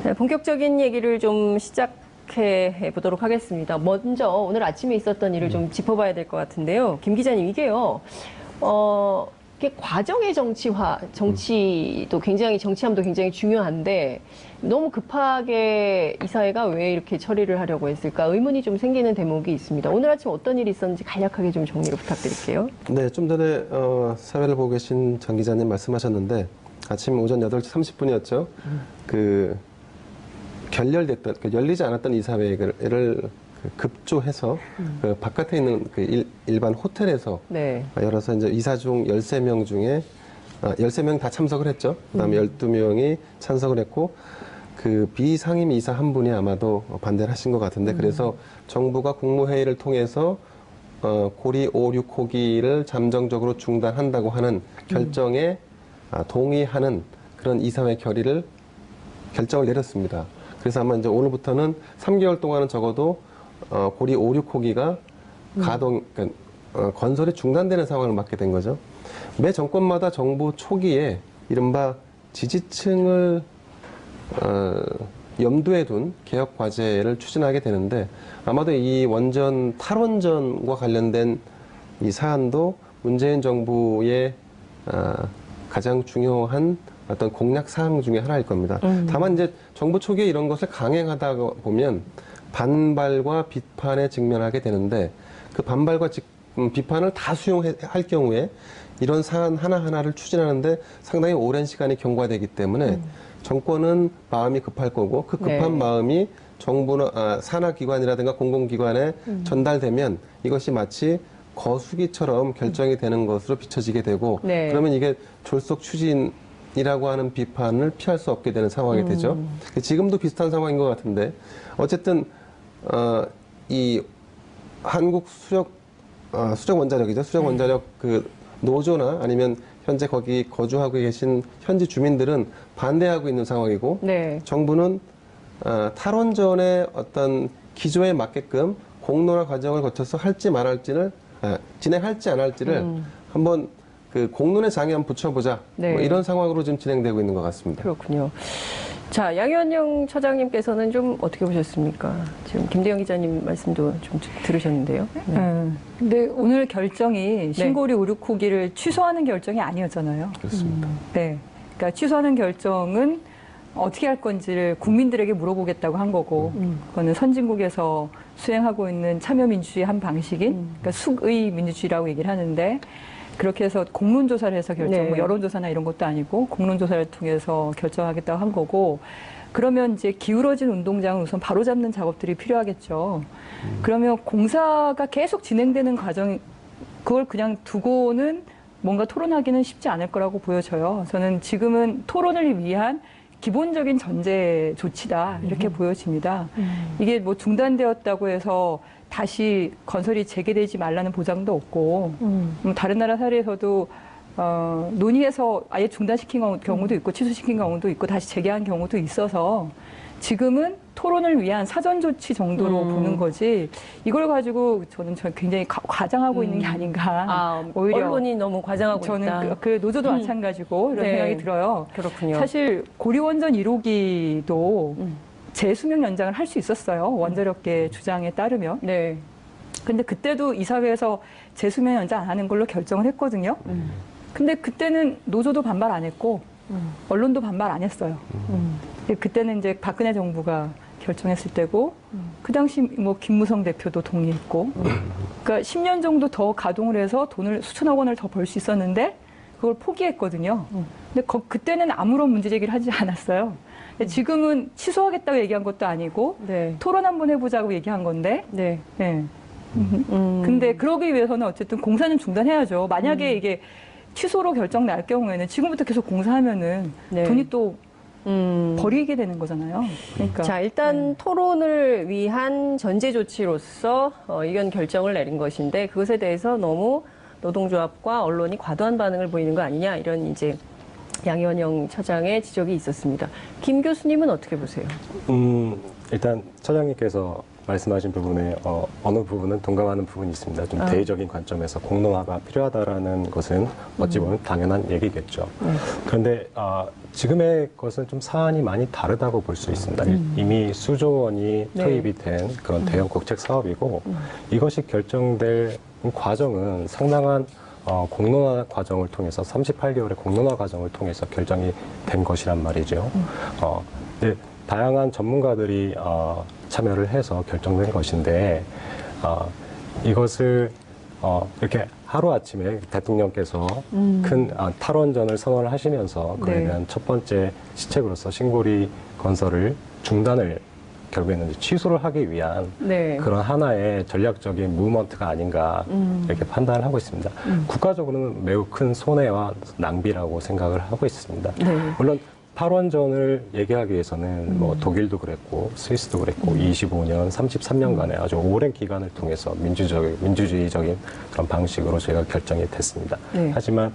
네, 본격적인 얘기를 좀 시작해 보도록 하겠습니다. 먼저 오늘 아침에 있었던 일을 좀 짚어봐야 될 것 같은데요. 김 기자님, 이게요. 이게 과정의 정치화, 정치도 굉장히, 정치함도 굉장히 중요한데 너무 급하게 이사회가 왜 이렇게 처리를 하려고 했을까 의문이 좀 생기는 대목이 있습니다. 오늘 아침 어떤 일이 있었는지 간략하게 좀 정리를 부탁드릴게요. 네, 좀 전에 사회를 보고 계신 장 기자님 말씀하셨는데 아침 오전 8시 30분이었죠. 결렬됐던, 열리지 않았던 이사회를 급조해서 그 바깥에 있는 일반 호텔에서 네. 열어서 이제 이사 중 13명 중에 13명 다 참석을 했죠. 그다음에 12명이 찬석을 했고 그 비상임 이사 한 분이 아마도 반대를 하신 것 같은데 그래서 정부가 국무회의를 통해서 고리 5, 6호기를 잠정적으로 중단한다고 하는 결정에 동의하는 그런 이사회 결정을 내렸습니다. 그래서 아마 이제 오늘부터는 3개월 동안은 적어도 고리 5, 6호기가 그러니까 건설이 중단되는 상황을 맞게 된 거죠. 매 정권마다 정부 초기에 이른바 지지층을 염두에 둔 개혁 과제를 추진하게 되는데 아마도 이 탈원전과 관련된 이 사안도 문재인 정부의 가장 중요한 어떤 공약 사항 중에 하나일 겁니다. 다만 이제 정부 초기에 이런 것을 강행하다 보면 반발과 비판에 직면하게 되는데 그 반발과 비판을 다 수용할 경우에 이런 사안 하나하나를 추진하는데 상당히 오랜 시간이 경과되기 때문에 정권은 마음이 급할 거고 그 급한 마음이 정부나 산하기관이라든가 공공기관에 전달되면 이것이 마치 거수기처럼 결정이 되는 것으로 비춰지게 되고 그러면 이게 졸속 추진이라고 하는 비판을 피할 수 없게 되는 상황이 되죠. 지금도 비슷한 상황인 것 같은데 어쨌든 이 한국 수력 원자력이죠. 수력 원자력 그 노조나 아니면 현재 거기 거주하고 계신 현지 주민들은 반대하고 있는 상황이고 정부는 탈원전의 어떤 기조에 맞게끔 공론화 과정을 거쳐서 할지 말할지를 진행할지 안 할지를 한번 그 공론의 장에 한번 붙여보자. 뭐 이런 상황으로 지금 진행되고 있는 것 같습니다. 그렇군요. 자, 양현영 처장님께서는 좀 어떻게 보셨습니까? 지금 김대영 기자님 말씀도 좀 들으셨는데요. 근데 오늘 결정이 신고리 5, 6호기를 취소하는 결정이 아니었잖아요. 그렇습니다. 네. 그러니까 취소하는 결정은 어떻게 할 건지를 국민들에게 물어보겠다고 한 거고, 그거는 선진국에서 수행하고 있는 참여민주주의 한 방식인, 그러니까 숙의 민주주의라고 얘기를 하는데, 그렇게 해서 공론조사를 해서 뭐 여론조사나 이런 것도 아니고 공론조사를 통해서 결정하겠다고 한 거고 그러면 이제 기울어진 운동장을 우선 바로잡는 작업들이 필요하겠죠. 그러면 공사가 계속 진행되는 과정 그걸 그냥 두고는 뭔가 토론하기는 쉽지 않을 거라고 보여져요. 저는 지금은 토론을 위한 기본적인 전제 조치다 이렇게 보여집니다. 이게 뭐 중단되었다고 해서 다시 건설이 재개되지 말라는 보장도 없고 다른 나라 사례에서도 논의해서 아예 중단시킨 경우도 있고 취소시킨 경우도 있고 다시 재개한 경우도 있어서 지금은 토론을 위한 사전 조치 정도로 보는 거지 이걸 가지고 저는 굉장히 과장하고 있는 게 아닌가. 오히려 언론이 너무 과장하고 저는 있다. 그 노조도 마찬가지고 이런 생각이 들어요. 그렇군요. 사실 고리원전 1호기도 재수명 연장을 할 수 있었어요. 원자력계 주장에 따르면. 근데 그때도 이사회에서 재수명 연장 안 하는 걸로 결정을 했거든요. 근데 그때는 노조도 반발 안 했고 언론도 반발 안 했어요. 그때는 이제 박근혜 정부가 결정했을 때고 그 당시 뭐 김무성 대표도 동의했고 그러니까 10년 정도 더 가동을 해서 돈을 수천억 원을 더 벌 수 있었는데 그걸 포기했거든요. 근데 그때는 아무런 문제 제기를 하지 않았어요. 지금은 취소하겠다고 얘기한 것도 아니고 토론 한번 해보자고 얘기한 건데 근데 그러기 위해서는 어쨌든 공사는 중단해야죠. 만약에 이게 취소로 결정 날 경우에는 지금부터 계속 공사하면은 돈이 또 버리게 되는 거잖아요. 그러니까. 자, 일단 토론을 위한 전제 조치로서 의견 결정을 내린 것인데 그것에 대해서 너무 노동조합과 언론이 과도한 반응을 보이는 거 아니냐 이런 이제 양현영 처장의 지적이 있었습니다. 김 교수님은 어떻게 보세요? 일단 처장님께서 말씀하신 부분에 어느 부분은 동감하는 부분이 있습니다. 좀 대의적인 관점에서 공론화가 필요하다라는 것은 어찌 보면 당연한 얘기겠죠. 그런데 지금의 것은 좀 사안이 많이 다르다고 볼 수 있습니다. 이미 수조 원이 네. 투입이 된 그런 대형 국책 사업이고 이것이 결정될 과정은 상당한 공론화 과정을 통해서 38개월의 공론화 과정을 통해서 결정이 된 것이란 말이죠. 네, 다양한 전문가들이 참여를 해서 결정된 것인데 이것을 이렇게 하루아침에 대통령께서 큰 탈원전을 선언을 하시면서 그에 네. 대한 첫 번째 시책으로서 신고리 건설을 중단을 결국에는 취소를 하기 위한 네. 그런 하나의 전략적인 무브먼트가 아닌가 이렇게 판단을 하고 있습니다. 국가적으로는 매우 큰 손해와 낭비라고 생각을 하고 있습니다. 네. 물론 탈원전을 얘기하기 위해서는 뭐 독일도 그랬고 스위스도 그랬고 25년, 33년간의 아주 오랜 기간을 통해서 민주주의적인 그런 방식으로 저희가 결정이 됐습니다. 네. 하지만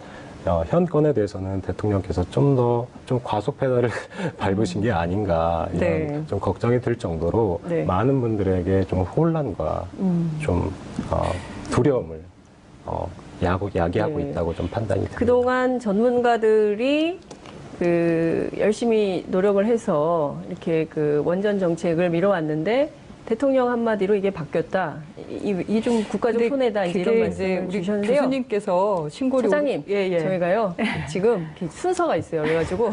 현 건에 대해서는 대통령께서 좀 더 좀 과속 페달을 밟으신 게 아닌가 이런 네. 좀 걱정이 들 정도로 네. 많은 분들에게 좀 혼란과 좀 두려움을 야기하고 네. 있다고 좀 판단이 됩니다. 그동안 전문가들이 열심히 노력을 해서 이렇게 원전 정책을 미뤄왔는데 대통령 한마디로 이게 바뀌었다. 이게 좀 국가적 근데 손해다. 이제 이런 그게 말씀을 우리 주셨는데요. 교수님께서 신고리 차장님, 예. 저희가요 지금 이렇게 순서가 있어요. 그래가지고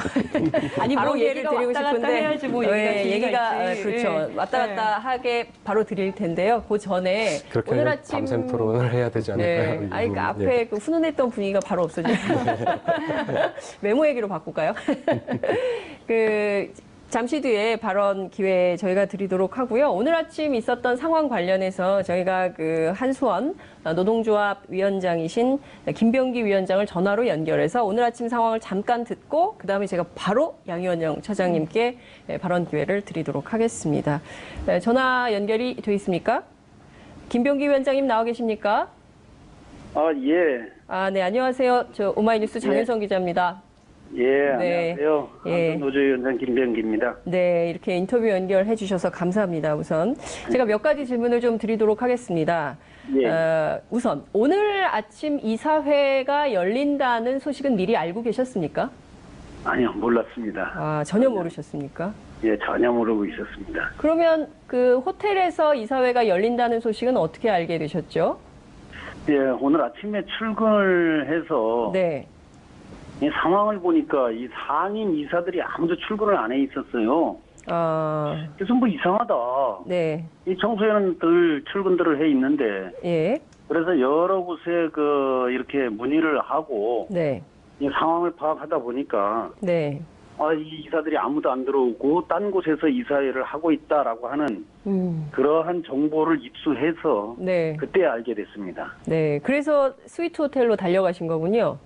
아니 바로 뭐 얘기를 얘기가 드리고 왔다 갔다 싶은데 해야지 뭐 얘기가 있지. 그렇죠. 예. 왔다 갔다 하게 바로 드릴 텐데요. 그 전에 그렇게 오늘 아침 밤샘 토론을 해야 되지 않을까요? 네. 이 아니, 부분. 앞에 그 훈훈했던 분위기가 바로 없어지고 메모 얘기로 바꿀까요? 잠시 뒤에 발언 기회 저희가 드리도록 하고요. 오늘 아침 있었던 상황 관련해서 저희가 한수원 노동조합 위원장이신 김병기 위원장을 전화로 연결해서 오늘 아침 상황을 잠깐 듣고 그다음에 제가 바로 양희원영 차장님께 발언 기회를 드리도록 하겠습니다. 전화 연결이 돼 있습니까? 김병기 위원장님 나와 계십니까? 예. 네, 안녕하세요. 저 오마이뉴스 장윤성 기자입니다. 예, 네. 안녕하세요. 예. 노조위원장 김병기입니다. 네, 이렇게 인터뷰 연결해 주셔서 감사합니다. 우선 제가 몇 가지 질문을 좀 드리도록 하겠습니다. 예. 우선 오늘 아침 이사회가 열린다는 소식은 미리 알고 계셨습니까? 아니요, 몰랐습니다. 전혀 모르셨습니까? 예, 전혀 모르고 있었습니다. 그러면 호텔에서 이사회가 열린다는 소식은 어떻게 알게 되셨죠? 예, 오늘 아침에 출근을 해서 네. 이 상황을 보니까 이 상임 이사들이 아무도 출근을 안 해 있었어요. 그래서 뭐 이상하다. 네. 이 청소에는 늘 출근들을 해 있는데, 예. 그래서 여러 곳에 이렇게 문의를 하고 네. 이 상황을 파악하다 보니까 네. 이 이사들이 아무도 안 들어오고 딴 곳에서 이사회를 하고 있다라고 하는 그러한 정보를 입수해서 네. 그때 알게 됐습니다. 네. 그래서 스위트 호텔로 달려가신 거군요.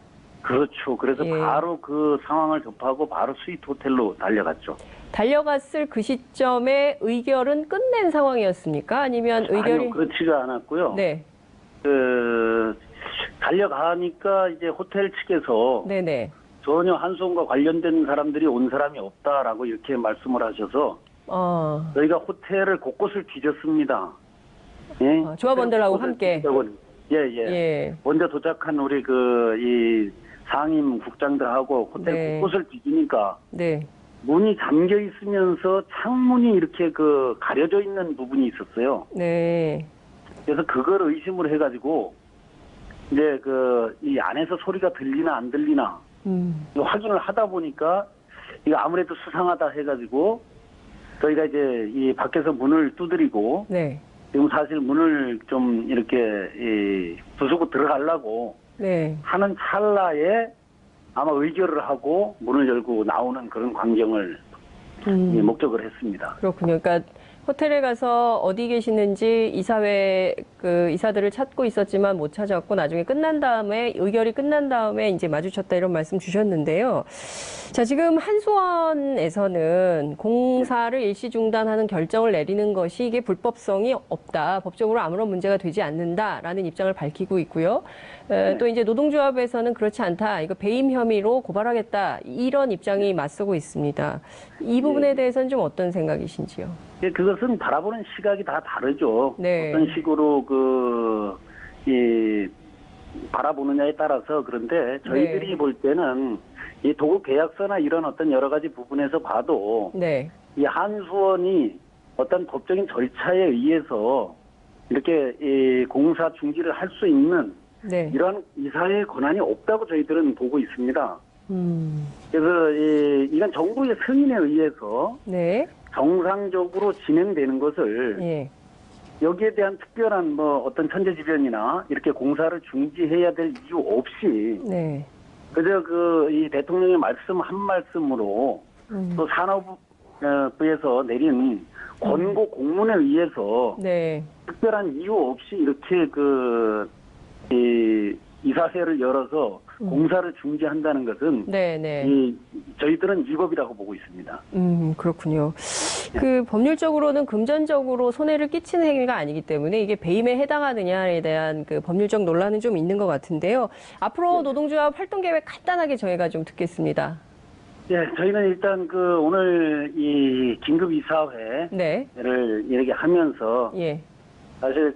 그렇죠. 그래서 예. 바로 그 상황을 접하고 바로 스위트 호텔로 달려갔죠. 달려갔을 그 시점에 의결은 끝낸 상황이었습니까? 아니면 의결이 아니요, 그렇지가 않았고요. 네. 달려가니까 이제 호텔 측에서 네네. 전혀 한수원과 관련된 사람들이 온 사람이 없다라고 이렇게 말씀을 하셔서 저희가 호텔을 곳곳을 뒤졌습니다. 예? 조합원들하고 함께. 예. 먼저 도착한 우리 이 상임 국장들하고 호텔 네. 곳곳을 뒤지니까 네. 문이 잠겨 있으면서 창문이 이렇게 가려져 있는 부분이 있었어요. 네. 그래서 그걸 의심을 해가지고 이제 이 안에서 소리가 들리나 안 들리나 확인을 하다 보니까 이거 아무래도 수상하다 해가지고 저희가 이제 이 밖에서 문을 두드리고 네. 지금 사실 문을 좀 이렇게 부수고 들어가려고 네. 하는 찰나에 아마 의결을 하고 문을 열고 나오는 그런 광경을 목격을 했습니다. 그렇군요. 그러니까 호텔에 가서 어디 계시는지 이사회 이사들을 찾고 있었지만 못 찾았고 나중에 끝난 다음에 의결이 끝난 다음에 이제 마주쳤다 이런 말씀 주셨는데요. 자, 지금 한수원에서는 공사를 일시 중단하는 결정을 내리는 것이 이게 불법성이 없다. 법적으로 아무런 문제가 되지 않는다라는 입장을 밝히고 있고요. 또 이제 노동조합에서는 그렇지 않다. 이거 배임 혐의로 고발하겠다. 이런 입장이 맞서고 있습니다. 이 부분에 대해서는 좀 어떤 생각이신지요? 그것은 바라보는 시각이 다 다르죠. 네. 어떤 식으로 바라보느냐에 따라서. 그런데 저희들이 네. 볼 때는 이 도급 계약서나 이런 어떤 여러 가지 부분에서 봐도 네. 이 한수원이 어떤 법적인 절차에 의해서 이렇게 이 공사 중지를 할 수 있는 네. 이러한 이사의 권한이 없다고 저희들은 보고 있습니다. 음. 그래서 이건 정부의 승인에 의해서 네. 정상적으로 진행되는 것을 예. 여기에 대한 특별한 뭐 어떤 천재지변이나 이렇게 공사를 중지해야 될 이유 없이 네. 그저 이 대통령의 말씀 한 말씀으로 또 산업부에서 내린 권고 공문에 의해서 네. 특별한 이유 없이 이렇게 이사회를 열어서 공사를 중지한다는 것은 네. 네. 저희들은 위법이라고 보고 있습니다. 그렇군요. 그 법률적으로는 금전적으로 손해를 끼치는 행위가 아니기 때문에 이게 배임에 해당하느냐에 대한 그 법률적 논란은 좀 있는 것 같은데요. 앞으로 노동조합 활동 계획 간단하게 저희가 좀 듣겠습니다. 예, 저희는 일단 오늘 이 긴급 이사회를 네. 이렇게 하면서 예. 사실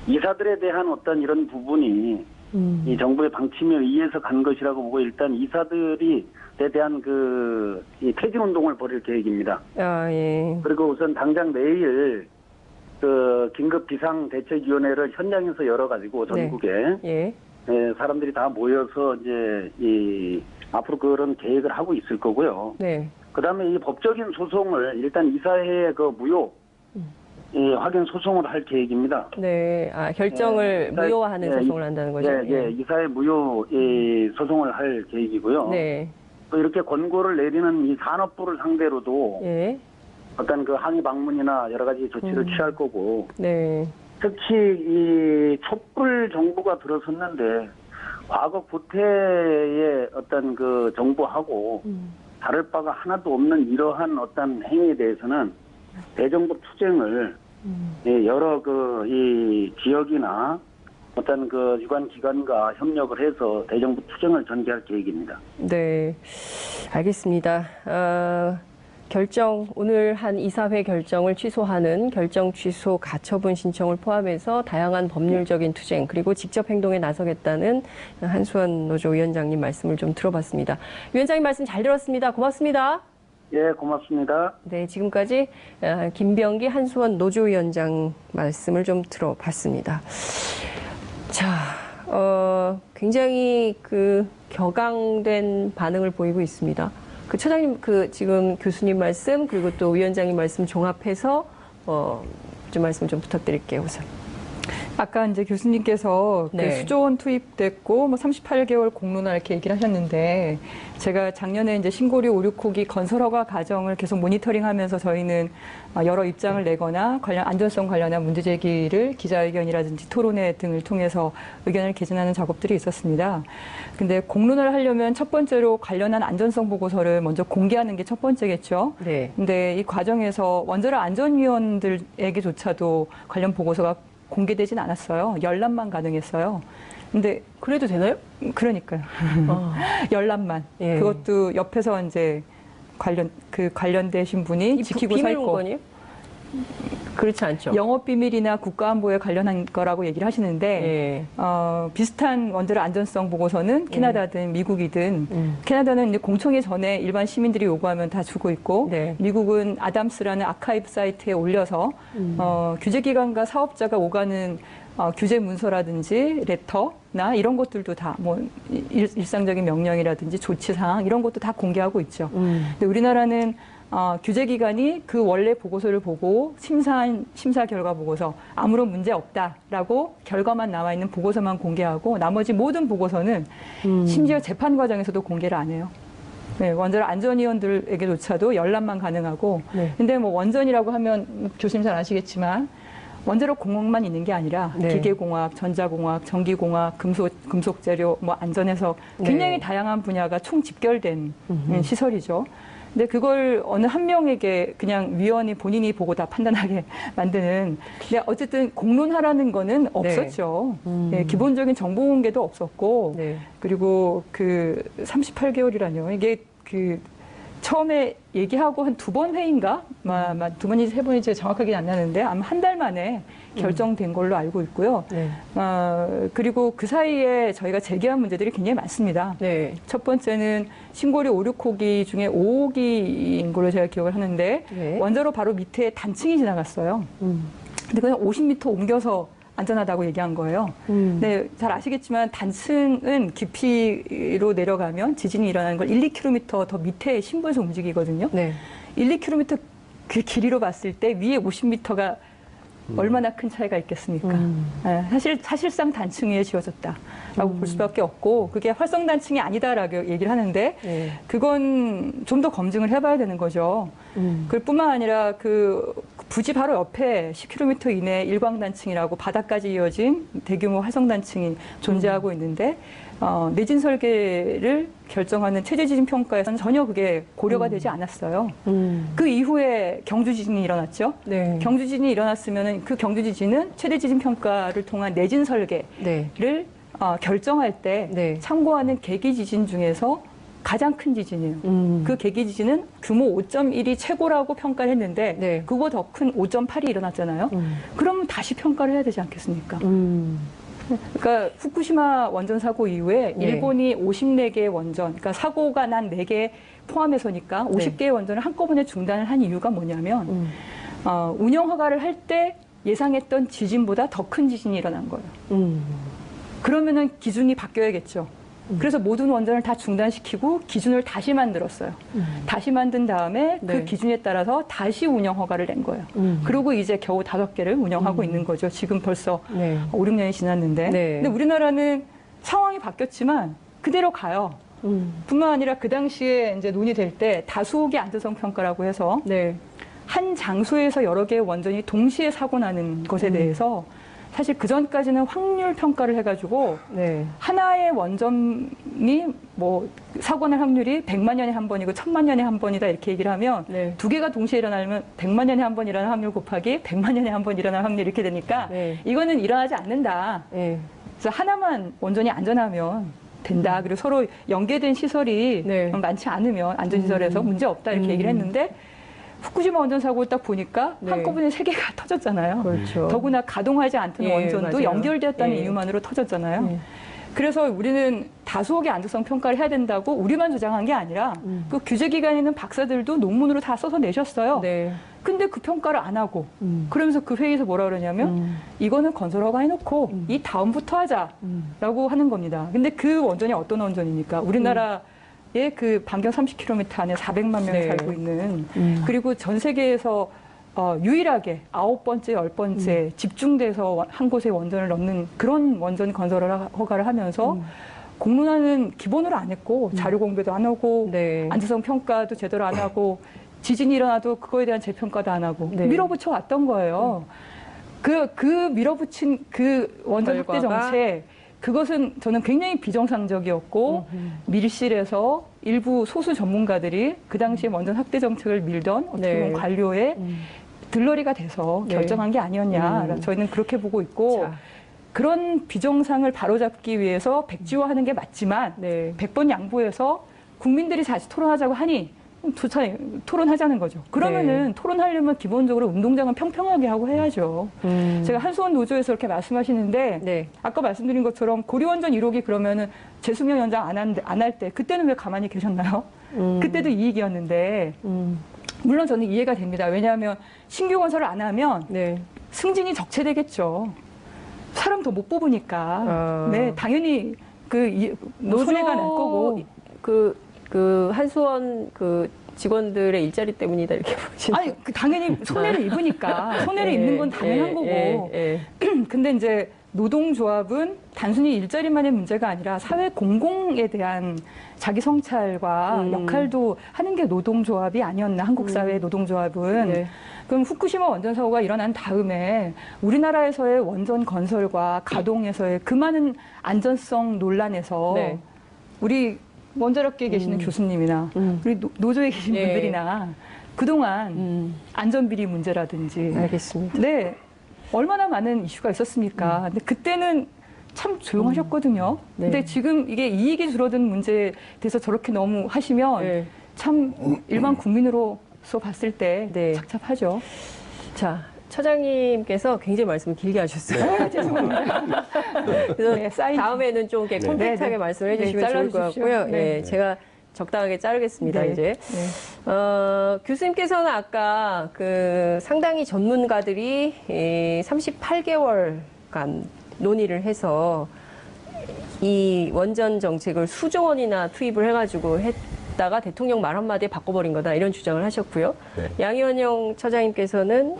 이사들에 대한 어떤 이런 부분이 이 정부의 방침에 의해서 간 것이라고 보고 일단 이사들에 대한 이 퇴진 운동을 벌일 계획입니다. 아, 예. 그리고 우선 당장 내일 긴급 비상대책위원회를 현장에서 열어가지고 전국에 예. 사람들이 다 모여서 이제 앞으로 그런 계획을 하고 있을 거고요. 네. 그다음에 이 법적인 소송을 일단 이사회의 무효 확인 소송을 할 계획입니다. 네. 아, 결정을 무효화하는 소송을 한다는 거죠. 예, 이사회 무효 소송을 할 계획이고요. 네. 또 이렇게 권고를 내리는 이 산업부를 상대로도 예. 어떤 항의 방문이나 여러 가지 조치를 취할 거고, 네. 특히 이 촛불 정부가 들어섰는데 과거 구태의 어떤 정부하고 다를 바가 하나도 없는 이러한 어떤 행위에 대해서는 대정부 투쟁을 여러 이 지역이나 어떤 유관 기관과 협력을 해서 대정부 투쟁을 전개할 계획입니다. 네. 알겠습니다. 결정, 오늘 한 이사회 결정을 취소하는 결정 취소 가처분 신청을 포함해서 다양한 법률적인 투쟁 그리고 직접 행동에 나서겠다는 한수원 노조위원장님 말씀을 좀 들어봤습니다. 위원장님 말씀 잘 들었습니다. 고맙습니다. 예, 고맙습니다. 네, 지금까지 김병기 한수원 노조위원장 말씀을 좀 들어봤습니다. 자, 굉장히 격앙된 반응을 보이고 있습니다. 처장님, 지금 교수님 말씀, 그리고 또 위원장님 말씀 종합해서, 좀 말씀 좀 부탁드릴게요, 우선. 아까 이제 교수님께서 네. 수조원 투입됐고 38개월 공론화 이렇게 얘기를 하셨는데 제가 작년에 이제 신고리 5,6호기 건설 허가 과정을 계속 모니터링하면서 저희는 여러 입장을 내거나 안전성 관련한 문제 제기를 기자회견이라든지 토론회 등을 통해서 의견을 개진하는 작업들이 있었습니다. 근데 공론화를 하려면 첫 번째로 관련한 안전성 보고서를 먼저 공개하는 게 첫 번째겠죠. 네. 근데 이 과정에서 원자력 안전위원들에게조차도 관련 보고서가 공개되진 않았어요. 열람만 가능했어요. 근데 그래도 되나요? 그러니까요. 열람만. 예. 그것도 옆에서 이제 관련되신 분이 지키고 서 비밀 있고. 문건이요? 그렇지 않죠. 영업비밀이나 국가안보에 관련한 거라고 얘기를 하시는데 예. 비슷한 원자력 안전성 보고서는 캐나다든 미국이든 캐나다는 이제 공청회 전에 일반 시민들이 요구하면 다 주고 있고 네. 미국은 아담스라는 아카이브 사이트에 올려서 규제기관과 사업자가 오가는 규제 문서라든지 레터나 이런 것들도 다 일상적인 명령이라든지 조치사항 이런 것도 다 공개하고 있죠. 근데 우리나라는 규제기관이 그 원래 보고서를 보고 심사 결과 보고서 아무런 문제 없다라고 결과만 나와 있는 보고서만 공개하고 나머지 모든 보고서는 심지어 재판 과정에서도 공개를 안 해요. 네, 원자력 안전위원들에게조차도 열람만 가능하고 네. 근데 원전이라고 하면 교수님 잘 아시겠지만 원자력 공학만 있는 게 아니라 네. 기계공학, 전자공학, 전기공학, 금속재료 안전에서 굉장히 네. 다양한 분야가 총 집결된 시설이죠. 근데 그걸 어느 한 명에게 그냥 위원이 본인이 보고 다 판단하게 만드는. 근데 어쨌든 공론하라는 거는 없었죠. 네, 기본적인 정보 공개도 없었고, 네. 그리고 38개월이라뇨. 이게 처음에 얘기하고 한 2번 회의인가? 2번인지 3번인지 정확하게 안 나는데 아마 한 달 만에 결정된 걸로 알고 있고요. 네. 그리고 그 사이에 저희가 제기한 문제들이 굉장히 많습니다. 네. 첫 번째는 신고리 5, 6호기 중에 5호기인 걸로 제가 기억을 하는데 네. 원자로 바로 밑에 단층이 지나갔어요. 근데 그냥 50m 옮겨서 안전하다고 얘기한 거예요. 네, 잘 아시겠지만 단층은 깊이로 내려가면 지진이 일어나는 걸 1, 2km 더 밑에 심부에서 움직이거든요. 네. 1, 2km 그 길이로 봤을 때 위에 50m가 얼마나 큰 차이가 있겠습니까? 네, 사실상 단층 위에 지어졌다라고 볼 수밖에 없고 그게 활성 단층이 아니다라고 얘기를 하는데 네. 그건 좀 더 검증을 해봐야 되는 거죠. 그뿐만 아니라 부지 바로 옆에 10km 이내 일광단층이라고 바닥까지 이어진 대규모 활성단층이 존재하고 있는데 내진 설계를 결정하는 체제지진 평가에서는 전혀 그게 고려가 되지 않았어요. 그 이후에 경주지진이 일어났죠. 네. 경주지진이 일어났으면 그 경주지진은 체제지진 평가를 통한 내진 설계를 네. 결정할 때 네. 참고하는 계기지진 중에서 가장 큰 지진이에요. 그 계기 지진은 규모 5.1이 최고라고 평가를 했는데 네. 그거 더 큰 5.8이 일어났잖아요. 그러면 다시 평가를 해야 되지 않겠습니까? 그러니까 후쿠시마 원전 사고 이후에 네. 일본이 54개의 원전, 그러니까 사고가 난 4개 포함해서니까 50개의 원전을 한꺼번에 중단을 한 이유가 뭐냐면 운영 허가를 할 때 예상했던 지진보다 더 큰 지진이 일어난 거예요. 그러면은 기준이 바뀌어야겠죠. 그래서 모든 원전을 다 중단시키고 기준을 다시 만들었어요. 다시 만든 다음에 그 네. 기준에 따라서 다시 운영 허가를 낸 거예요. 그리고 이제 겨우 5개를 운영하고 있는 거죠. 지금 벌써 네. 5, 6년이 지났는데. 네. 근데 우리나라는 상황이 바뀌었지만 그대로 가요. 뿐만 아니라 그 당시에 이제 논의될 때 다수호기 안전성 평가라고 해서 네. 한 장소에서 여러 개의 원전이 동시에 사고 나는 것에 대해서 사실 그 전까지는 확률 평가를 해가지고 네. 하나의 원전이 뭐 사고 날 확률이 100만 년에 한 번이고 1000만 년에 한 번이다 이렇게 얘기를 하면 네. 2개가 동시에 일어나면 100만 년에 한 번 일어나는 확률 곱하기 100만 년에 한 번 일어나는 확률 이렇게 되니까 네. 이거는 일어나지 않는다. 네. 그래서 하나만 원전이 안전하면 된다. 그리고 서로 연계된 시설이 네. 많지 않으면 안전시설에서 문제 없다 이렇게 얘기를 했는데 후쿠시마 원전 사고 딱 보니까 네. 한꺼번에 3개가 터졌잖아요. 그렇죠. 더구나 가동하지 않던 예, 원전도 맞아요. 연결되었다는 예. 이유만으로 터졌잖아요. 예. 그래서 우리는 다수호기 안전성 평가를 해야 된다고 우리만 주장한 게 아니라 그 규제기관에 있는 박사들도 논문으로 다 써서 내셨어요. 네. 근데 그 평가를 안 하고 그러면서 그 회의에서 뭐라 그러냐면 이거는 건설허가 해놓고 이 다음부터 하자라고 하는 겁니다. 근데 그 원전이 어떤 원전입니까? 우리나라의 그 반경 30km 안에 400만 명이 네. 살고 있는 그리고 전 세계에서 유일하게 9번째, 10번째 집중돼서 한 곳에 원전을 넣는 그런 원전 건설 허가를 하면서 공론화는 기본으로 안 했고 자료 공개도 안 하고 네. 안전성 평가도 제대로 안 하고 지진이 일어나도 그거에 대한 재평가도 안 하고 네. 밀어붙여 왔던 거예요. 그 밀어붙인 그 원전 확대 결과가? 정책 그것은 저는 굉장히 비정상적이었고 밀실에서 일부 소수 전문가들이 그 당시에 원전 확대 정책을 밀던 어떻게 보면 네. 관료의 들러리가 돼서 네. 결정한 게 아니었냐. 저희는 그렇게 보고 있고 자. 그런 비정상을 바로잡기 위해서 백지화하는 게 맞지만 네. 100번 양보해서 국민들이 다시 토론하자고 하니 좋잖아요. 토론하자는 거죠. 그러면은 토론하려면 기본적으로 운동장은 평평하게 하고 해야죠. 제가 한수원 노조에서 이렇게 말씀하시는데 네. 아까 말씀드린 것처럼 고리원전 1호기 그러면은 재수명 연장 안 할 때 그때는 왜 가만히 계셨나요? 그때도 이익이었는데 물론 저는 이해가 됩니다. 왜냐하면 신규 건설을 안 하면 네. 승진이 적체되겠죠. 사람 더 못 뽑으니까. 네, 당연히 손해가 날 거고. 그 한수원 그 직원들의 일자리 때문이다 이렇게 보시는. 아니, 당연히 손해를 입으니까. 손해를 예, 입는 건 당연한 예, 거고. 예, 근데 이제 노동조합은 단순히 일자리만의 문제가 아니라 사회 공공에 대한 자기 성찰과 역할도 하는 게 노동조합이 아니었나, 한국 사회 노동조합은. 네. 그럼 후쿠시마 원전 사고가 일어난 다음에 우리나라에서의 원전 건설과 가동에서의 그 많은 안전성 논란에서 네. 우리 원자력계에 계시는 교수님이나 우리 노조에 계신 예. 분들이나 그동안 안전비리 문제라든지 알겠습니다. 네, 얼마나 많은 이슈가 있었습니까? 근데 그때는 참 조용하셨거든요. 네. 근데 지금 이게 이익이 줄어든 문제에 대해서 저렇게 너무 하시면 네. 참 일반 국민으로서 봤을 때 네. 착잡하죠. 자, 처장님께서 굉장히 말씀을 길게 하셨어요. 죄송합니다. 그래서 네, 사인. 다음에는 좀 이렇게 컴팩트하게 네. 말씀을 네, 해주시면 좋을 것 잘라주십시오. 같고요. 네. 예, 제가 적당하게 자르겠습니다, 네. 이제. 네. 교수님께서는 아까 그 상당히 전문가들이 38개월간 논의를 해서 이 원전 정책을 수조 원이나 투입을 해가지고 했다가 대통령 말 한마디에 바꿔버린 거다, 이런 주장을 하셨고요. 네. 양희원영 처장님께서는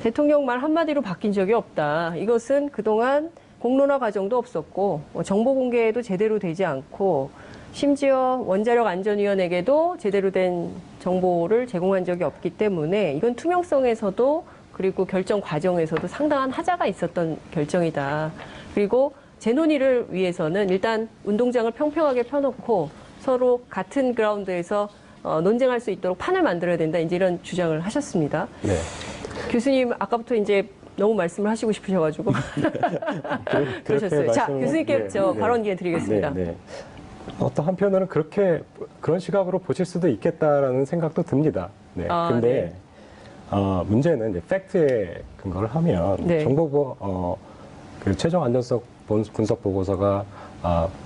대통령 말 한마디로 바뀐 적이 없다. 이것은 그동안 공론화 과정도 없었고 정보 공개도 제대로 되지 않고 심지어 원자력 안전위원회에게도 제대로 된 정보를 제공한 적이 없기 때문에 이건 투명성에서도 그리고 결정 과정에서도 상당한 하자가 있었던 결정이다. 그리고 재논의를 위해서는 일단 운동장을 평평하게 펴놓고 서로 같은 그라운드에서 논쟁할 수 있도록 판을 만들어야 된다. 이제 이런 주장을 하셨습니다. 네. 교수님 아까부터 이제 너무 말씀을 하시고 싶으셔가지고 그러셨어요. 자, 교수님께 저 발언 기회 드리겠습니다. 네, 네. 어떤 한편으로는 그런 시각으로 보실 수도 있겠다라는 생각도 듭니다. 네. 아, 근데 문제는 이제 팩트에 근거를 하면 네. 정보부 그 최종 안전성 분석 보고서가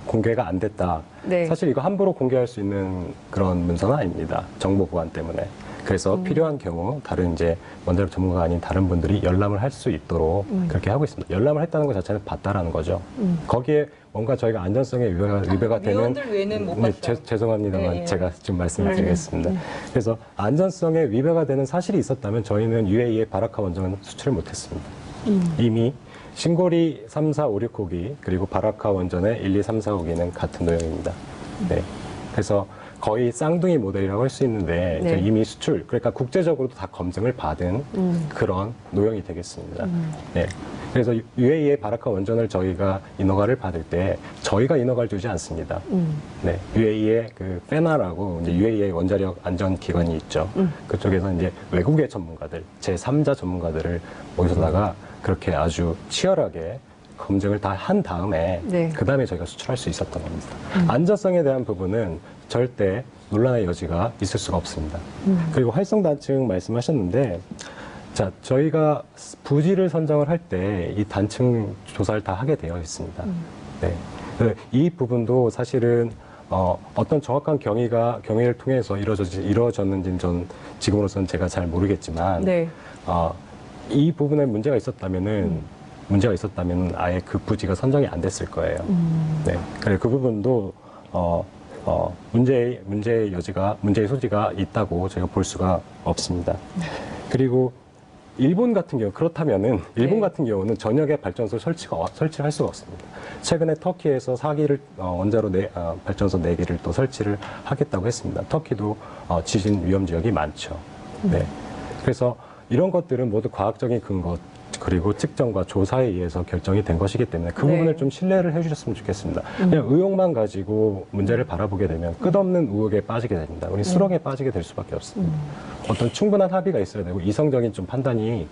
공개가 안 됐다. 네. 사실 이거 함부로 공개할 수 있는 그런 문서는 아닙니다. 정보 보안 때문에. 그래서 필요한 경우 다른 이제 원자력 전문가가 아닌 다른 분들이 열람을 할 수 있도록 그렇게 하고 있습니다. 열람을 했다는 것 자체는 봤다라는 거죠. 거기에 뭔가 저희가 안전성에 위배가 되는 위원들 외에는 못 봤어요. 죄송합니다만 네, 예. 제가 지금 말씀을 드리겠습니다. 그래서 안전성에 위배가 되는 사실이 있었다면 저희는 UAE의 바라카 원전은 수출을 못했습니다. 이미 신고리 3, 4, 5, 6호기 그리고 바라카 원전의 1, 2, 3, 4, 5기는 같은 노형입니다. 네. 그래서 거의 쌍둥이 모델이라고 할 수 있는데 네. 이미 수출, 그러니까 국제적으로도 다 검증을 받은 그런 노형이 되겠습니다. 네. 그래서 UAE의 바라카 원전을 저희가 인허가를 받을 때 저희가 인허가를 주지 않습니다. 네. UAE의 그 페나라고 이제 UAE의 원자력 안전 기관이 있죠. 그쪽에서 이제 외국의 전문가들, 제3자 전문가들을 모셔다가 그렇게 아주 치열하게 검증을 다 한 다음에 네. 그 다음에 저희가 수출할 수 있었던 겁니다. 안전성에 대한 부분은 절대 논란의 여지가 있을 수가 없습니다. 그리고 활성 단층 말씀하셨는데, 자 저희가 부지를 선정을 할 때 이 단층 조사를 다 하게 되어 있습니다. 네, 이 부분도 사실은 어떤 정확한 경위를 통해서 이루어졌는지는 전 지금으로서는 제가 잘 모르겠지만, 네. 이 부분에 문제가 있었다면 아예 그 부지가 선정이 안 됐을 거예요. 네, 그래 그 부분도 문제의 소지가 있다고 저희가 볼 수가 없습니다. 그리고 일본 같은 경우는 전역에 발전소 설치를 할 수가 없습니다. 최근에 터키에서 4기를 원자로 발전소 4기를 또 설치를 하겠다고 했습니다. 터키도 지진 위험 지역이 많죠. 네, 그래서 이런 것들은 모두 과학적인 근거 그리고 측정과 조사에 의해서 결정이 된 것이기 때문에 그 네. 부분을 좀 신뢰를 해주셨으면 좋겠습니다. 그냥 의혹만 가지고 문제를 바라보게 되면 끝없는 의혹에 빠지게 됩니다. 우리 수렁에 빠지게 될 수밖에 없습니다. 어떤 충분한 합의가 있어야 되고 이성적인 좀 판단이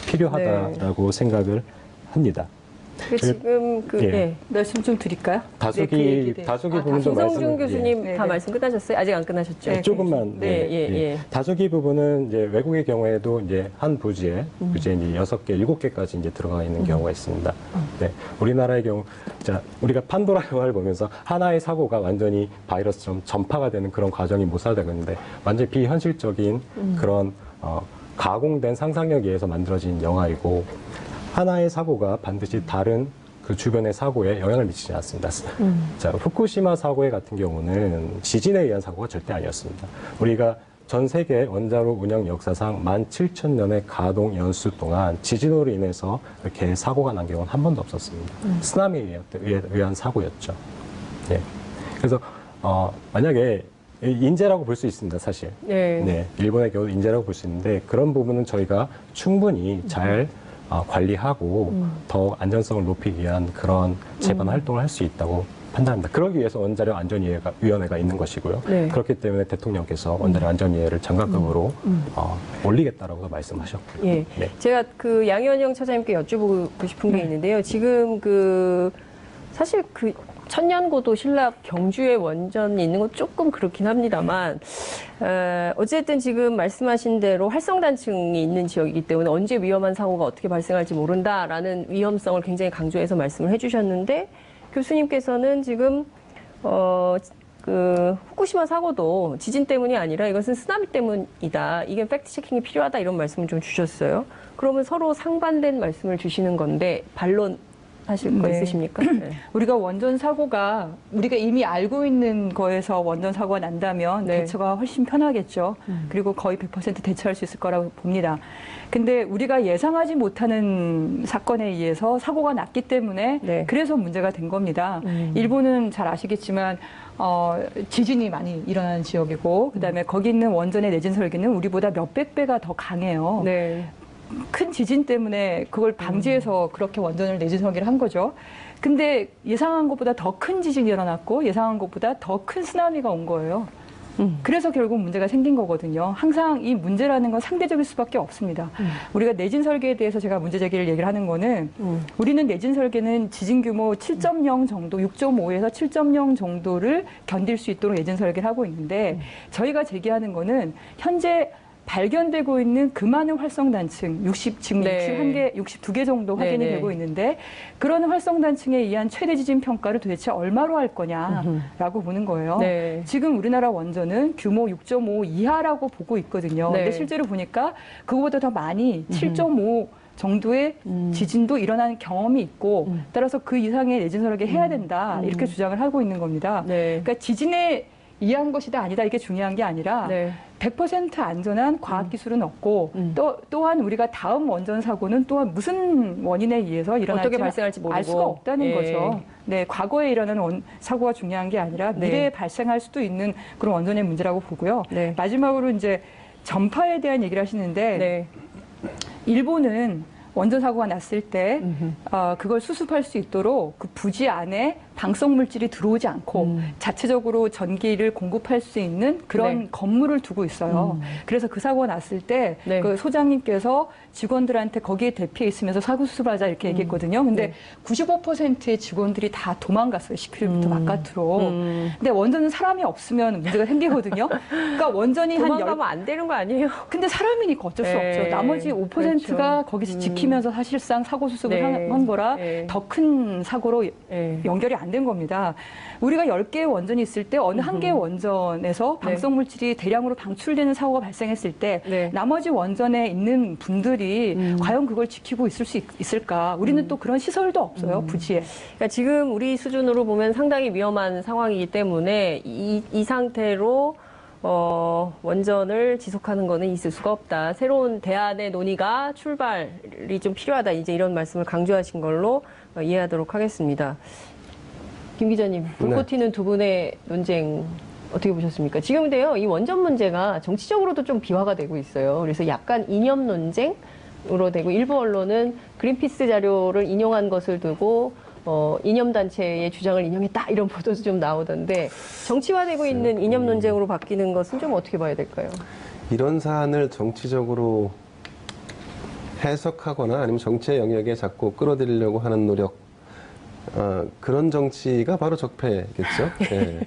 필요하다라고 생각을 합니다. 지금 예. 말씀 좀 드릴까요? 다수기 부분도 김성중 교수님 예. 다 네. 말씀 끝나셨어요? 아직 안 끝나셨죠? 네. 조금만. 네, 예. 다수기 부분은 이제 외국의 경우에도 이제 한 부지에 이제 6개, 7개까지 이제 들어가 있는 경우가 있습니다. 네. 우리나라의 경우, 우리가 판도라 영화를 보면서 하나의 사고가 완전히 바이러스처럼 전파가 되는 그런 과정이 모사되고 있는데 완전히 비현실적인 그런 가공된 상상력에 의해서 만들어진 영화이고 하나의 사고가 반드시 다른 그 주변의 사고에 영향을 미치지 않습니다. 자, 후쿠시마 사고의 같은 경우는 지진에 의한 사고가 절대 아니었습니다. 우리가 전 세계 원자로 운영 역사상 17,000년의 가동 연수 동안 지진으로 인해서 이렇게 사고가 난 경우는 한 번도 없었습니다. 쓰나미에 의한 사고였죠. 예. 그래서 만약에 인재라고 볼 수 있습니다, 사실. 네, 일본의 경우 인재라고 볼 수 있는데 그런 부분은 저희가 충분히 잘 관리하고 더 안전성을 높이기 위한 그런 재반 활동을 할 수 있다고 판단합니다. 그러기 위해서 원자력 안전위원회가 있는 것이고요. 네. 그렇기 때문에 대통령께서 원자력 안전위원회를 장관급으로 올리겠다라고 말씀하셨고요. 예. 네. 제가 그 양희원영 처장님께 여쭤보고 싶은 게 있는데요. 지금 사실 천년고도 신락 경주에 원전이 있는 건 조금 그렇긴 합니다만 어쨌든 지금 말씀하신 대로 활성단층이 있는 지역이기 때문에 언제 위험한 사고가 어떻게 발생할지 모른다라는 위험성을 굉장히 강조해서 말씀을 해주셨는데 교수님께서는 지금 그 후쿠시마 사고도 지진 때문이 아니라 이것은 쓰나미 때문이다. 이게 팩트 체킹이 필요하다 이런 말씀을 좀 주셨어요. 그러면 서로 상반된 말씀을 주시는 건데 반론 하실 거 네. 있으십니까? 네. 우리가 원전 사고가 우리가 이미 알고 있는 거에서 원전 사고가 난다면 네. 대처가 훨씬 편하겠죠. 그리고 거의 100% 대처할 수 있을 거라고 봅니다. 근데 우리가 예상하지 못하는 사건에 의해서 사고가 났기 때문에 네. 그래서 문제가 된 겁니다. 일본은 잘 아시겠지만 지진이 많이 일어나는 지역이고 그다음에 거기 있는 원전의 내진 설계는 우리보다 몇백 배가 더 강해요. 네. 큰 지진 때문에 그걸 방지해서 그렇게 원전을 내진 설계를 한 거죠. 근데 예상한 것보다 더 큰 지진이 일어났고 예상한 것보다 더 큰 쓰나미가 온 거예요. 그래서 결국 문제가 생긴 거거든요. 항상 이 문제라는 건 상대적일 수밖에 없습니다. 우리가 내진 설계에 대해서 제가 문제 제기를 얘기를 하는 거는 우리는 내진 설계는 지진 규모 7.0 정도, 6.5에서 7.0 정도를 견딜 수 있도록 내진 설계를 하고 있는데 저희가 제기하는 거는 현재 발견되고 있는 그 많은 활성단층, 지금 네. 62개 정도 확인이 네, 네. 되고 있는데 그런 활성단층에 의한 최대 지진 평가를 도대체 얼마로 할 거냐라고 보는 거예요. 네. 지금 우리나라 원전은 규모 6.5 이하라고 보고 있거든요. 네. 근데 실제로 보니까 그거보다 더 많이 7.5 정도의 지진도 일어나는 경험이 있고 따라서 그 이상의 내진 설계 해야 된다 이렇게 주장을 하고 있는 겁니다. 네. 그러니까 지진에 의한 것이다 아니다 이게 중요한 게 아니라 네. 100% 안전한 과학 기술은 없고 또한 우리가 다음 원전 사고는 또한 무슨 원인에 의해서 일어날지 어떻게 발생할지 모르고. 알 수가 없다는 예. 거죠. 네, 과거에 일어나는 사고가 중요한 게 아니라 네. 미래에 발생할 수도 있는 그런 원전의 문제라고 보고요. 네. 마지막으로 이제 전파에 대한 얘기를 하시는데 네. 일본은 원전 사고가 났을 때 그걸 수습할 수 있도록 그 부지 안에 방석 물질이 들어오지 않고 자체적으로 전기를 공급할 수 있는 그런 네. 건물을 두고 있어요. 그래서 그 사고가 났을 때 네. 그 소장님께서 직원들한테 거기에 대피해 있으면서 사고 수습하자 이렇게 얘기했거든요. 근데 네. 95%의 직원들이 다 도망갔어요. 10km 바깥으로. 근데 원전은 사람이 없으면 문제가 생기거든요. 그러니까 원전이 한 도망가면 안 되는 거 아니에요? 근데 사람이니까 어쩔 수 네. 없죠. 나머지 5%가 그렇죠. 거기서 지키면서 사실상 사고 수습을 네. 한 거라 네. 더 큰 사고로 네. 연결이 안 된 겁니다. 우리가 10개의 원전이 있을 때 어느 한 개의 원전에서 방석 물질이 대량으로 방출되는 사고가 발생했을 때 네. 나머지 원전에 있는 분들이 과연 그걸 지키고 있을 수 있을까? 우리는 또 그런 시설도 없어요. 부지에. 그러니까 지금 우리 수준으로 보면 상당히 위험한 상황이기 때문에 이 상태로 원전을 지속하는 거는 있을 수가 없다. 새로운 대안의 논의가 출발이 좀 필요하다. 이제 이런 말씀을 강조하신 걸로 이해하도록 하겠습니다. 김 기자님, 불꽃 튀는 두 분의 논쟁 어떻게 보셨습니까? 지금 근데요, 이 원전 문제가 정치적으로도 좀 비화가 되고 있어요. 그래서 약간 이념 논쟁으로 되고 일부 언론은 그린피스 자료를 인용한 것을 두고 이념단체의 주장을 인용했다 이런 보도도 좀 나오던데 정치화되고 있는 이념 논쟁으로 바뀌는 것은 좀 어떻게 봐야 될까요? 이런 사안을 정치적으로 해석하거나 아니면 정치의 영역에 자꾸 끌어들이려고 하는 노력, 그런 정치가 바로 적폐겠죠. 예.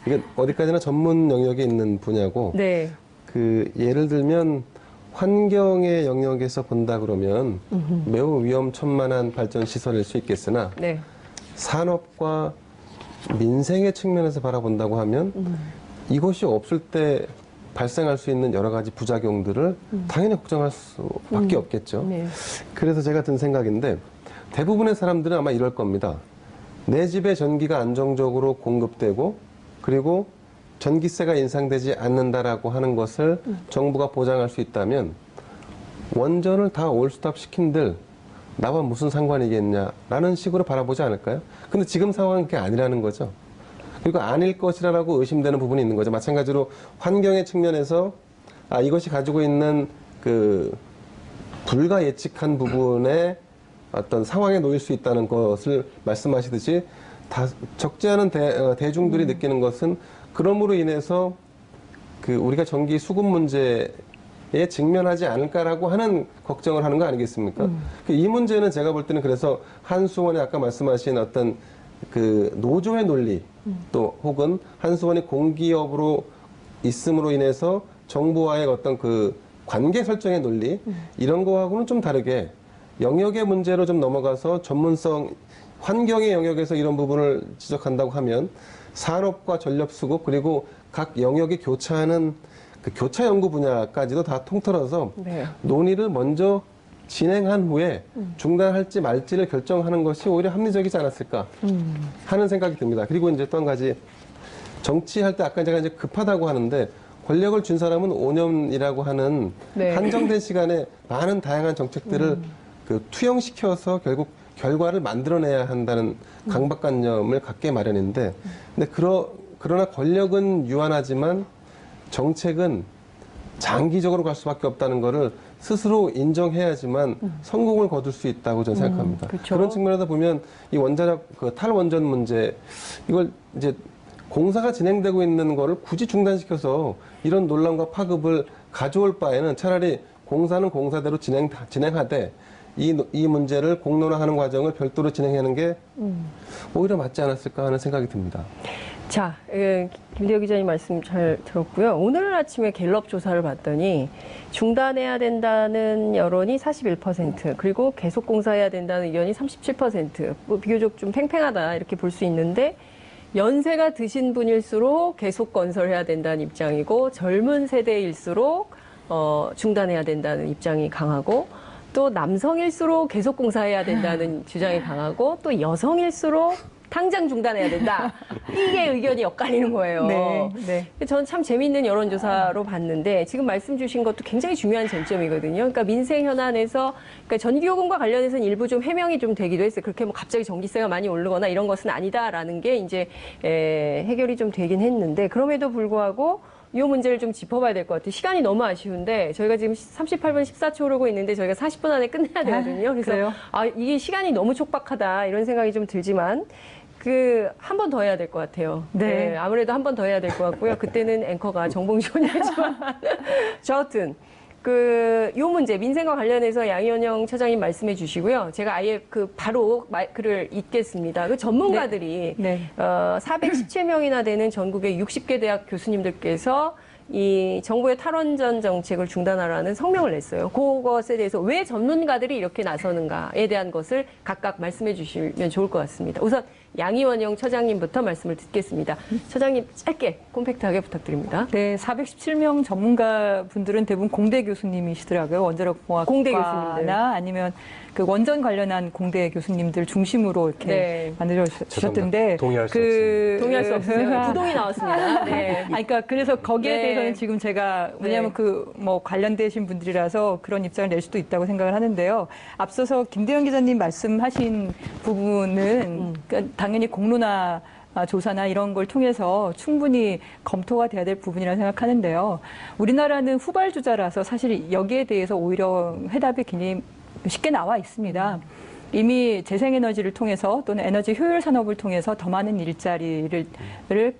이게 어디까지나 전문 영역에 있는 분야고, 네. 그 예를 들면 환경의 영역에서 본다 그러면 매우 위험천만한 발전 시설일 수 있겠으나 네. 산업과 민생의 측면에서 바라본다고 하면 이것이 없을 때 발생할 수 있는 여러 가지 부작용들을 당연히 걱정할 수밖에 없겠죠. 네. 그래서 제가 든 생각인데 대부분의 사람들은 아마 이럴 겁니다. 내 집에 전기가 안정적으로 공급되고 그리고 전기세가 인상되지 않는다라고 하는 것을 정부가 보장할 수 있다면 원전을 다 올스톱 시킨들 나와 무슨 상관이겠냐라는 식으로 바라보지 않을까요? 근데 지금 상황은 그게 아니라는 거죠. 그리고 아닐 것이라고 의심되는 부분이 있는 거죠. 마찬가지로 환경의 측면에서 이것이 가지고 있는 그 불가 예측한 부분에 어떤 상황에 놓일 수 있다는 것을 말씀하시듯이 적지 않은 대중들이 느끼는 것은 그럼으로 인해서 그 우리가 전기 수급 문제에 직면하지 않을까라고 하는 걱정을 하는 거 아니겠습니까? 이 문제는 제가 볼 때는 그래서 한수원의 아까 말씀하신 어떤 그 노조의 논리 또 혹은 한수원이 공기업으로 있음으로 인해서 정부와의 어떤 그 관계 설정의 논리 이런 거하고는 좀 다르게 영역의 문제로 좀 넘어가서 전문성 환경의 영역에서 이런 부분을 지적한다고 하면 산업과 전력 수급 그리고 각 영역이 교차하는 그 교차 연구 분야까지도 다 통틀어서 네. 논의를 먼저 진행한 후에 중단할지 말지를 결정하는 것이 오히려 합리적이지 않았을까 하는 생각이 듭니다. 그리고 이제 또 한 가지 정치할 때 아까 제가 이제 급하다고 하는데 권력을 준 사람은 5년이라고 하는 네. 한정된 시간에 많은 다양한 정책들을 그 투영시켜서 결국 결과를 만들어내야 한다는 강박관념을 갖게 마련인데 근데 그러나 권력은 유한하지만 정책은 장기적으로 갈 수밖에 없다는 거를 스스로 인정해야지만 성공을 거둘 수 있다고 저는 생각합니다. 그렇죠. 그런 측면에서 보면 이 원자력 그 탈원전 문제 이걸 이제 공사가 진행되고 있는 거를 굳이 중단시켜서 이런 논란과 파급을 가져올 바에는 차라리 공사는 공사대로 진행하되 이 문제를 공론화하는 과정을 별도로 진행하는 게 오히려 맞지 않았을까 하는 생각이 듭니다. 자, 김대혁 기자님 말씀 잘 들었고요. 오늘 아침에 갤럽 조사를 봤더니 중단해야 된다는 여론이 41%, 그리고 계속 공사해야 된다는 의견이 37%, 뭐 비교적 좀 팽팽하다 이렇게 볼 수 있는데 연세가 드신 분일수록 계속 건설해야 된다는 입장이고 젊은 세대일수록 중단해야 된다는 입장이 강하고 또 남성일수록 계속 공사해야 된다는 주장이 강하고 또 여성일수록 당장 중단해야 된다. 이게 의견이 엇갈리는 거예요. 네, 네. 저는 참 재미있는 여론조사로 봤는데 지금 말씀 주신 것도 굉장히 중요한 쟁점이거든요. 그러니까 민생 현안에서 그러니까 전기요금과 관련해서는 일부 좀 해명이 좀 되기도 했어요. 그렇게 뭐 갑자기 전기세가 많이 오르거나 이런 것은 아니다라는 게 이제 해결이 좀 되긴 했는데 그럼에도 불구하고 이 문제를 좀 짚어봐야 될 것 같아요. 시간이 너무 아쉬운데 저희가 지금 38분 14초 오르고 있는데 저희가 40분 안에 끝내야 되거든요. 그래서 그래요? 이게 시간이 너무 촉박하다 이런 생각이 좀 들지만 한 번 더 해야 될 것 같아요. 네. 아무래도 한 번 더 해야 될 것 같고요. 그때는 앵커가 정봉주원이지만 저 하여튼 요 문제 민생과 관련해서 양희원영 차장님 말씀해 주시고요. 제가 아예 바로 글을 읽겠습니다. 전문가들이 네. 417명이나 되는 전국의 60개 대학 교수님들께서 이 정부의 탈원전 정책을 중단하라는 성명을 냈어요. 그것에 대해서 왜 전문가들이 이렇게 나서는가에 대한 것을 각각 말씀해 주시면 좋을 것 같습니다. 우선 양희원영 처장님부터 말씀을 듣겠습니다. 처장님 짧게 콤팩트하게 부탁드립니다. 네, 417명 전문가분들은 대부분 공대 교수님이시더라고요. 원자력공학과나 공대 교수님들. 아니면 그 원전 관련한 공대 교수님들 중심으로 이렇게 네. 만들어주셨던데 동의할 수 없습니다. 동의할 수 없어요. 부동이 나왔습니다. 네. 그러니까 그래서 거기에 네. 대해서는 지금 제가 왜냐하면 네. 뭐 관련되신 분들이라서 그런 입장을 낼 수도 있다고 생각을 하는데요. 앞서서 김대현 기자님 말씀하신 부분은 그러니까 당연히 공론화 조사나 이런 걸 통해서 충분히 검토가 돼야 될 부분이라고 생각하는데요. 우리나라는 후발주자라서 사실 여기에 대해서 오히려 해답이 굉장히 쉽게 나와 있습니다. 이미 재생에너지를 통해서 또는 에너지 효율 산업을 통해서 더 많은 일자리를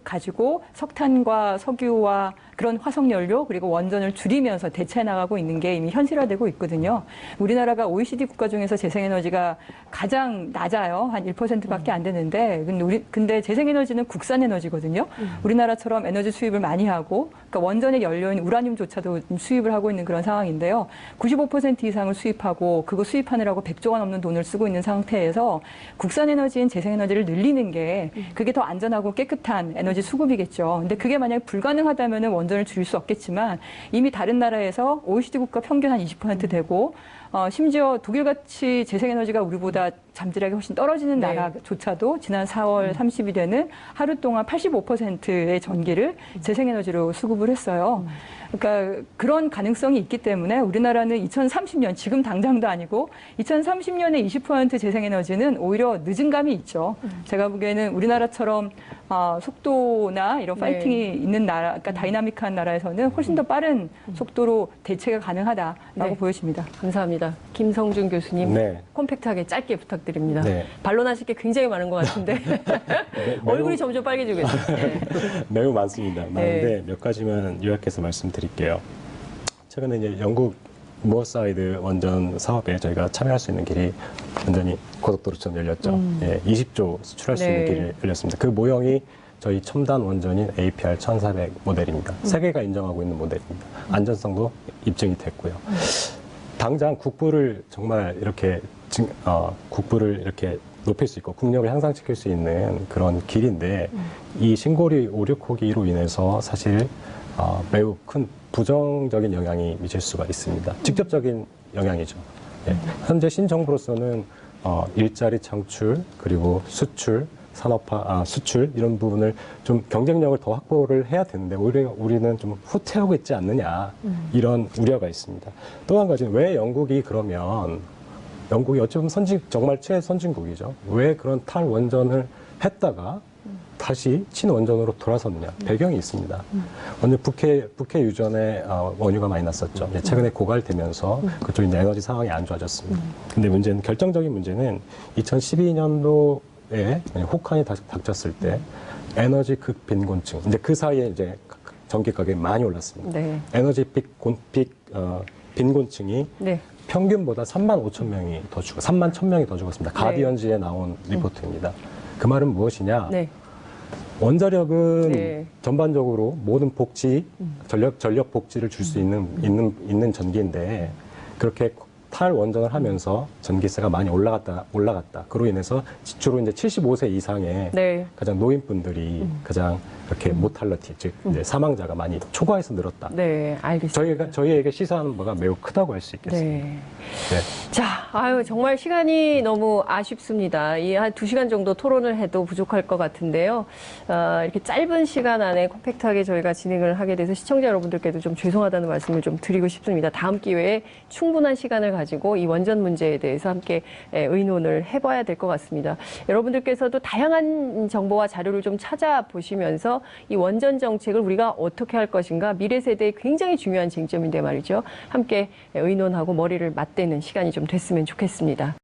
가지고 석탄과 석유와 그런 화석연료 그리고 원전을 줄이면서 대체해 나가고 있는 게 이미 현실화되고 있거든요. 우리나라가 OECD 국가 중에서 재생에너지가 가장 낮아요. 한 1%밖에 안 되는데 근데 재생에너지는 국산 에너지거든요. 우리나라처럼 에너지 수입을 많이 하고 그러니까 원전의 연료인 우라늄조차도 수입을 하고 있는 그런 상황인데요. 95% 이상을 수입하고 그거 수입하느라고 100조가 넘는 돈을 쓰고 있는 상태에서 국산 에너지인 재생에너지를 늘리는 게 그게 더 안전하고 깨끗한 에너지 수급이겠죠. 근데 그게 만약에 불가능하다면 원전을 줄일 수 없겠지만 이미 다른 나라에서 OECD 국가 평균 한 20% 되고 심지어 독일같이 재생에너지가 우리보다 잠재력이 훨씬 떨어지는 네. 나라조차도 지난 4월 30일에는 하루 동안 85%의 전기를 재생에너지로 수급을 했어요. 그러니까 그런 가능성이 있기 때문에 우리나라는 2030년, 지금 당장도 아니고 2030년에 20% 재생에너지는 오히려 늦은 감이 있죠. 제가 보기에는 우리나라처럼 속도나 이런 파이팅이 네. 있는 나라, 그러니까 다이나믹한 나라에서는 훨씬 더 빠른 속도로 대체가 가능하다라고 네. 보여집니다. 감사합니다. 김성준 교수님 네. 콤팩트하게 짧게 부탁드립니다. 네. 반론하실 게 굉장히 많은 것 같은데 얼굴이 점점 빨개지고 있어요. 네. 매우 많습니다. 네. 많은데 몇 가지만 요약해서 말씀드릴게요. 최근에 이제 영국 무어사이드 원전 사업에 저희가 참여할 수 있는 길이 완전히 고속도로처럼 열렸죠. 예, 20조 수출할 수 있는 네. 길이 열렸습니다. 그 모형이 저희 첨단 원전인 APR 1400 모델입니다. 세계가 인정하고 있는 모델입니다. 안전성도 입증이 됐고요. 당장 국부를 정말 이렇게 국부를 이렇게 높일 수 있고 국력을 향상시킬 수 있는 그런 길인데 이 신고리 5,6호기로 인해서 사실 매우 큰 부정적인 영향이 미칠 수가 있습니다. 직접적인 영향이죠. 예. 현재 신정부로서는 일자리 창출 그리고 수출 산업화, 수출 이런 부분을 좀 경쟁력을 더 확보를 해야 되는데 오히려 우리는 좀 후퇴하고 있지 않느냐 이런 우려가 있습니다. 또 한 가지는 왜 영국이 그러면 영국이 어찌 보면 정말 최선진국이죠. 왜 그런 탈원전을 했다가 다시 친원전으로 돌아섰느냐. 배경이 있습니다. 먼저 북해 유전에 원유가 많이 났었죠. 최근에 고갈되면서 그쪽 이제 에너지 상황이 안 좋아졌습니다. 근데 결정적인 문제는 2012년도에 혹한이 닥쳤을 때 에너지 극빈곤층. 이제 그 사이에 이제 전기 가격이 많이 올랐습니다. 네. 에너지 빈곤층이 네. 평균보다 35,000명이 더 31,000명이 더 죽었습니다. 가디언지에 나온 리포트입니다. 그 말은 무엇이냐? 네. 원자력은 네. 전반적으로 모든 복지, 전력 복지를 줄 수 있는 전기인데 그렇게 탈원전을 하면서 전기세가 많이 올라갔다. 그로 인해서 주로 이제 75세 이상의 네. 가장 노인분들이 가장 이렇게 모탈러티, 즉 이제 사망자가 많이 초과해서 늘었다. 네, 알겠습니다. 저희에게 시사하는 바가 매우 크다고 할 수 있겠습니다. 네. 네. 자, 정말 시간이 너무 아쉽습니다. 이 한 2시간 정도 토론을 해도 부족할 것 같은데요. 이렇게 짧은 시간 안에 콤팩트하게 저희가 진행을 하게 돼서 시청자 여러분들께도 좀 죄송하다는 말씀을 좀 드리고 싶습니다. 다음 기회에 충분한 시간을 가지고 이 원전 문제에 대해서 함께 의논을 해봐야 될 것 같습니다. 여러분들께서도 다양한 정보와 자료를 좀 찾아보시면서 이 원전 정책을 우리가 어떻게 할 것인가, 미래 세대에 굉장히 중요한 쟁점인데 말이죠. 함께 의논하고 머리를 맞대는 시간이 좀 됐으면 좋겠습니다.